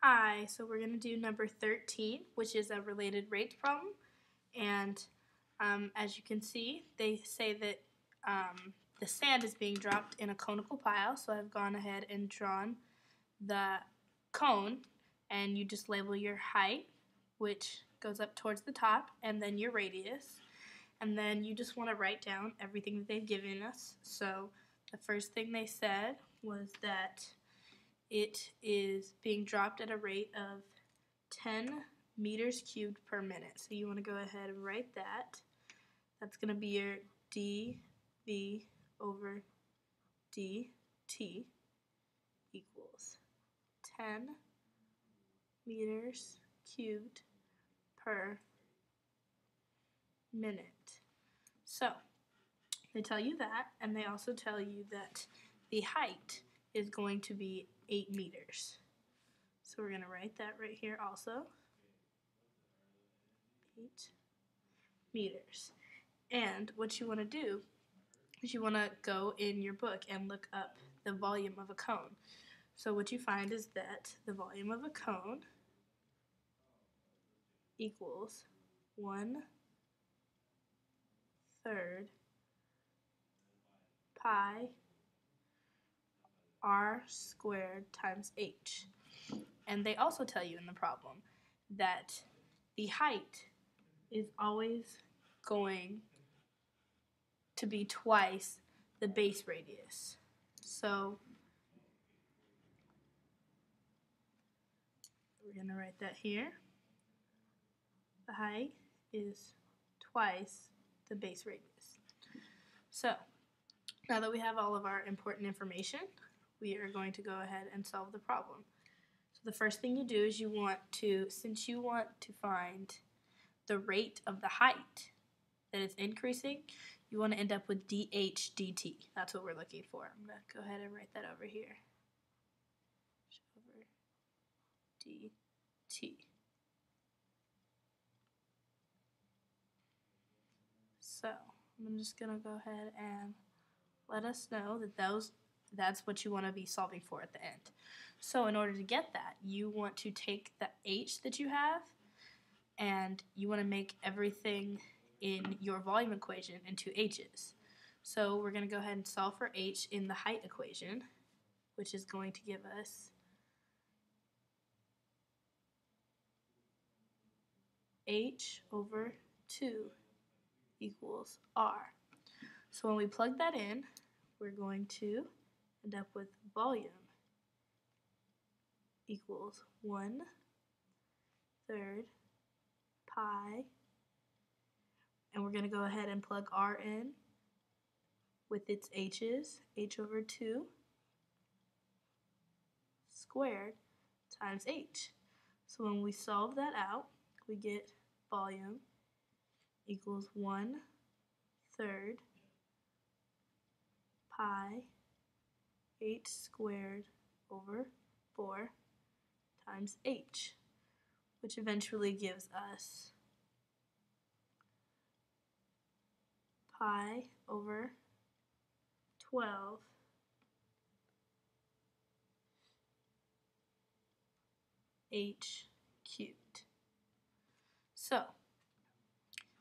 Hi, so we're going to do number 13, which is a related rates problem. And as you can see, they say that the sand is being dropped in a conical pile. So I've gone ahead and drawn the cone, and you just label your height, which goes up towards the top, and then your radius. And then you just want to write down everything that they've given us. So the first thing they said was that it is being dropped at a rate of 10 meters cubed per minute. So you want to go ahead and write that. That's going to be your dV over dt equals 10 meters cubed per minute. So they tell you that, and they also tell you that the height is going to be 8 meters. So we're going to write that right here also. 8 meters. And what you want to do is you want to go in your book and look up the volume of a cone. So what you find is that the volume of a cone equals 1/3 pi r squared times h. And they also tell you in the problem that the height is always going to be twice the base radius. So we're going to write that here. The height is twice the base radius. So now that we have all of our important information, we are going to go ahead and solve the problem. So the first thing you do is you want to, since you want to find the rate of the height that it's increasing, you want to end up with dh dt. That's what we're looking for. I'm going to go ahead and write that over here. Over dt. So I'm just going to go ahead and let us know that that's what you want to be solving for at the end. So in order to get that, you want to take the h that you have, and you want to make everything in your volume equation into h's. So we're going to go ahead and solve for h in the height equation, which is going to give us h over 2 equals r. So when we plug that in, we're going to end up with volume equals 1/3 pi, and we're going to go ahead and plug r in with its h's, h over 2 squared times h. So when we solve that out, we get volume equals 1/3 pi h squared over 4 times h, which eventually gives us pi over 12 h cubed. So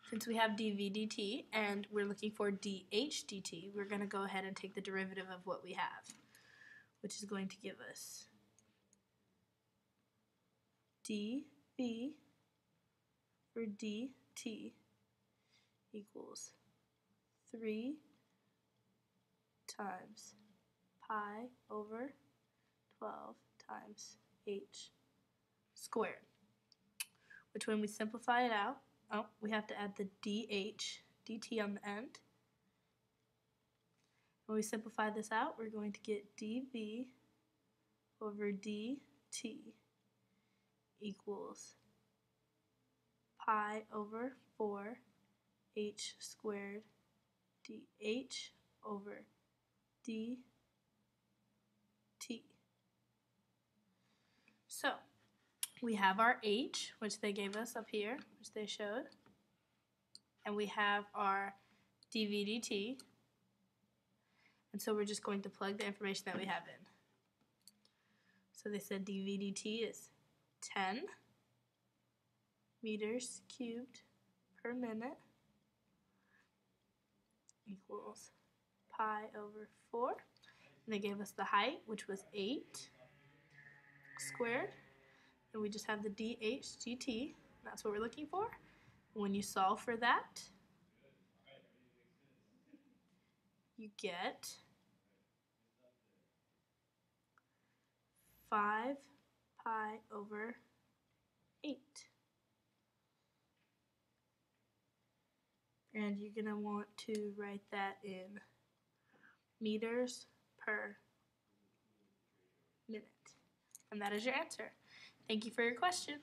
since we have dv dt and we're looking for dh dt, we're going to go ahead and take the derivative of what we have, which is going to give us dv for dt equals 3 times pi over 12 times h squared, which when we simplify it out, we have to add the dh dt on the end. When we simplify this out, we're going to get dv over dt equals pi over 4 h squared dh over dt. So we have our h, which they gave us up here, which they showed, and we have our dv dt, and so we're just going to plug the information that we have in. So they said dv dt is 10 meters cubed per minute equals pi over 4. And they gave us the height, which was 8 squared. And we just have the dHdt. That's what we're looking for. When you solve for that, you get 5 pi over 8. And you're going to want to write that in meters per minute. And that is your answer. Thank you for your question.